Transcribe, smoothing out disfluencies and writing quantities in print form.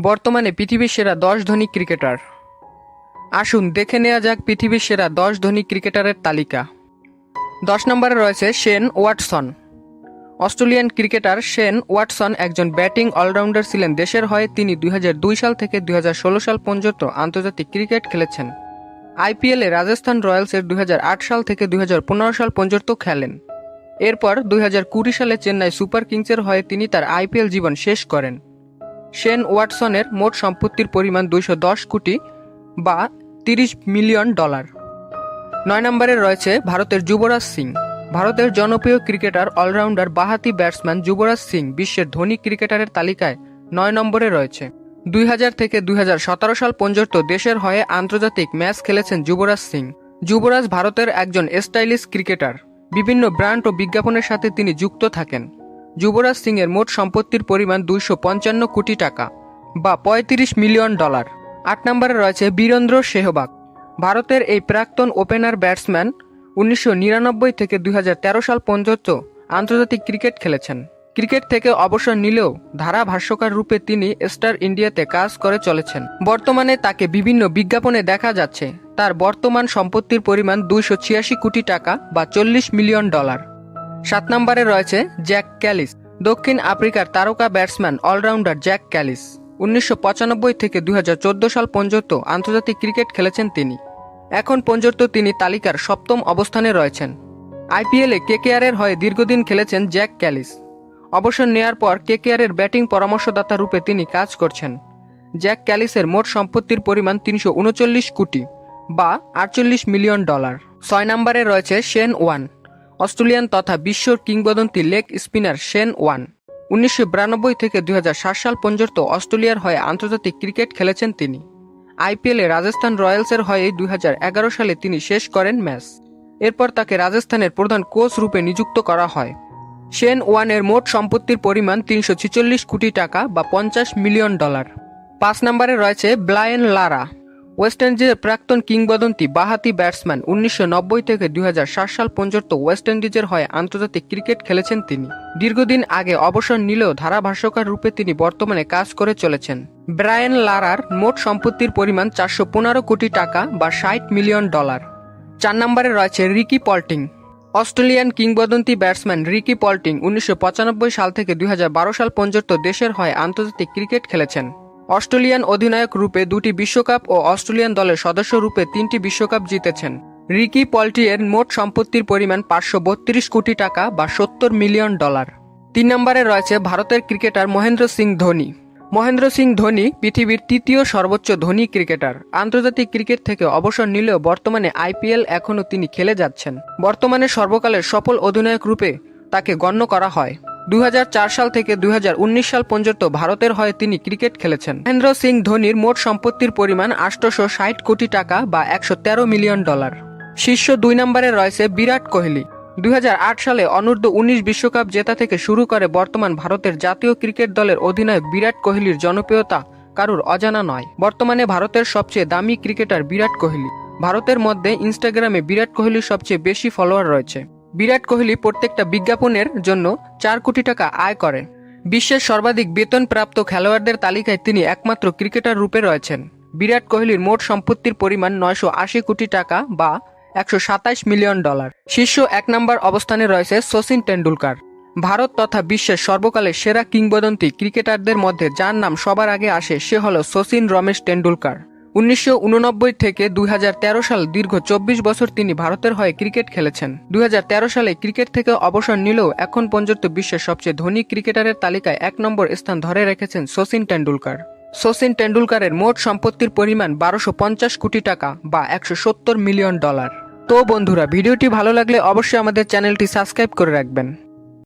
বর্তমানে পৃথিবীর সেরা 10 ধনী ক্রিকেটার। আসুন দেখে নেওয়া যাক পৃথিবীর সেরা 10 ধনী ক্রিকেটারের তালিকা। 10 নম্বরে রয়েছে Shane Watson. Australian cricketer Shane Watson একজন ব্যাটিং অলরাউন্ডার ছিলেন। দেশের হয়ে তিনি 2002 সাল থেকে 2016 সাল পর্যন্ত আন্তর্জাতিক ক্রিকেট খেলেছেন। আইপিএলে রাজস্থান রয়্যালসের 2008 সাল থেকে 2015 সাল পর্যন্ত খেলেন। এরপর 2020 সালে চেন্নাই সুপার কিংসের হয়ে তিনি তার আইপিএল জীবন শেষ করেন। শেন ওয়াটসনের মোট সম্পত্তির পরিমাণ 210 কোটি বা $30 মিলিয়ন। 9 নম্বরে রয়েছে ভারতের যুবরাজ সিং। ভারতের জনপ্রিয় ক্রিকেটার অলরাউন্ডার বাঁহাতি ব্যাটসম্যান যুবরাজ সিং বিশ্বের ধনী ক্রিকেটারের তালিকায় 9 নম্বরে রয়েছে। 2000 থেকে 2017 সাল পর্যন্ত দেশের হয়ে আন্তর্জাতিক ম্যাচ খেলেছেন যুবরাজ সিং। যুবরাজ ভারতের একজন স্টাইলিশ ক্রিকেটার। বিভিন্ন ব্র্যান্ড ও বিজ্ঞাপনের সাথে তিনি যুক্ত থাকেন। যুবরাজ সিংয়ের মোট সম্পত্তির পরিমাণ 255 কোটি টাকা বা $35 মিলিয়ন। 8 নম্বরে রয়েছে বীরেন্দ্র সেহবাগ। ভারতের এই প্রাক্তন ওপেনার ব্যাটসম্যান 1999 থেকে 2013 সাল পর্যন্ত আন্তর্জাতিক ক্রিকেট খেলেছেন। ক্রিকেট থেকে অবসর নিলেও ধারাভাষ্যকার রূপে তিনি স্টার ইন্ডিয়াতে কাজ করে চলেছেন। বর্তমানে তাকে বিভিন্ন বিজ্ঞাপনে দেখা যাচ্ছে। তার বর্তমান সম্পত্তির পরিমাণ 286 কোটি টাকা বা $40 মিলিয়ন। 7 নম্বরে রয়েছে জ্যাক ক্যালিস। দক্ষিণ আফ্রিকার তারকা ব্যাটসম্যান অলরাউন্ডার জ্যাক ক্যালিস 1995 থেকে 2014 সাল পর্যন্ত আন্তর্জাতিক ক্রিকেট খেলেছেন তিনি। এখন পর্যন্ত তিনি তালিকার 7ম অবস্থানে রয়েছেন। আইপিএলে কেকেআরের হয়ে দীর্ঘদিন খেলেছেন জ্যাক ক্যালিস। অবসর নেয়ার পর কেকেআরের ব্যাটিং পরামর্শদাতা রূপে তিনি কাজ করছেন। জ্যাক ক্যালিসের মোট সম্পত্তির পরিমাণ 339 কোটি বা $48 মিলিয়ন। 6 নম্বরে রয়েছে শেন ওয়ান। অস্ট্রেলিয়ান তথা বিশ্বর কিংবদন্তি লেগ স্পিনার শেন ওয়ান 1992 থেকে 2007 সাল পর্যন্ত অস্ট্রেলিয়ার হয়ে আন্তর্জাতিক ক্রিকেট খেলেছেন তিনি। আইপিএলে রাজস্থান রয়্যালসের হয়ে 2011 সালে তিনি শেষ করেন ম্যাচ। এরপর তাকে রাজস্থানের প্রধান কোচ রূপে নিযুক্ত করা হয়। শেন ওয়ানের মোট সম্পত্তির পরিমাণ 346 কোটি টাকা বা $50 মিলিয়ন। 5 নম্বরে রয়েছে ব্রায়ান লারা। ওয়েস্ট ইন্ডিজের প্রাক্তন কিংবদন্তি বাঁহাতি ব্যাটসম্যান 1990 থেকে 2007 সাল পর্যন্ত ওয়েস্ট ইন্ডিজের হয়ে আন্তর্জাতিক ক্রিকেট খেলেছেন তিনি। দীর্ঘদিন আগে অবসর নিলেও ধারাভাষ্যকার রূপে তিনি বর্তমানে কাজ করে চলেছেন। ব্রায়ান লারার মোট সম্পত্তির পরিমাণ 415 কোটি টাকা বা $60 মিলিয়ন। 4 নম্বরে রয়েছে রিকি পল্টিং। অস্ট্রেলিয়ান কিংবদন্তি ব্যাটসম্যান রিকি পল্টিং 1995 সাল থেকে 2012 সাল পর্যন্ত দেশের হয়ে আন্তর্জাতিক ক্রিকেট খেলেছেন। অস্ট্রেলিয়ান অধিনায়ক রূপে 2টি বিশ্বকাপ ও অস্ট্রেলিয়ান দলের সদস্য রূপে 3টি বিশ্বকাপ জিতেছেন। রিকি পল্টিংয়ের মোট সম্পত্তির পরিমাণ 532 কোটি টাকা বা $70 মিলিয়ন। 3 নম্বরে রয়েছে ভারতের ক্রিকেটার মহেন্দ্র সিং ধোনি। মহেন্দ্র সিং ধোনি পৃথিবীর 3য় সর্বোচ্চ ধনী ক্রিকেটার। আন্তর্জাতিক ক্রিকেট থেকে অবসর নিলেও বর্তমানে আইপিএল এখনও তিনি খেলে যাচ্ছেন। বর্তমানে সর্বকালের সফল অধিনায়ক রূপে তাকে গণ্য করা হয়। 2004 সাল থেকে 2019 সাল পর্যন্ত ভারতের হয়ে তিনি ক্রিকেট খেলেছেন। মহেন্দ্র সিং ধোনির মোট সম্পত্তির পরিমাণ 860 কোটি টাকা বা $113 মিলিয়ন। শীর্ষ 2 নম্বরে রয়েছে বিরাট কোহলি। 2008 সালে অনূর্ধ্ব-19 বিশ্বকাপ জেতা থেকে শুরু করে বর্তমান ভারতের জাতীয় ক্রিকেট দলের অধিনায়ক বিরাট কোহলির জনপ্রিয়তা কারুর অজানা নয়। বর্তমানে ভারতের সবচেয়ে দামি ক্রিকেটার বিরাট কোহলি। ভারতের মধ্যে ইনস্টাগ্রামে বিরাট কোহলির সবচেয়ে বেশি ফলোয়ার রয়েছে। বিরাট কোহলি প্রত্যেকটা বিজ্ঞাপনের জন্য 4 কোটি টাকা আয় করেন। বিশ্বের সর্বাধিক বেতনপ্রাপ্ত খেলোয়াড়দের তালিকায় তিনি একমাত্র ক্রিকেটার রূপে রয়েছেন। বিরাট কোহলির মোট সম্পত্তির পরিমাণ 980 কোটি টাকা বা $127 মিলিয়ন। শীর্ষ 1 নম্বর অবস্থানে রয়েছে সচিন টেন্ডুলকার। ভারত তথা বিশ্বের সর্বকালের সেরা কিংবদন্তি ক্রিকেটারদের মধ্যে যার নাম সবার আগে আসে সে হল সচিন রমেশ টেন্ডুলকার। 1989 থেকে 2013 সাল দীর্ঘ 24 বছর তিনি ভারতের হয়ে ক্রিকেট খেলেছেন। 2013 সালে ক্রিকেট থেকে অবসর নিলেও এখন পর্যন্ত বিশ্বের সবচেয়ে ধনী ক্রিকেটারের তালিকায় 1 নম্বর স্থান ধরে রেখেছেন সচিন টেন্ডুলকার। সচিন টেন্ডুলকারের মোট সম্পত্তির পরিমাণ 1250 কোটি টাকা বা $170 মিলিয়ন। তো বন্ধুরা, ভিডিওটি ভালো লাগলে অবশ্যই আমাদের চ্যানেলটি সাবস্ক্রাইব করে রাখবেন।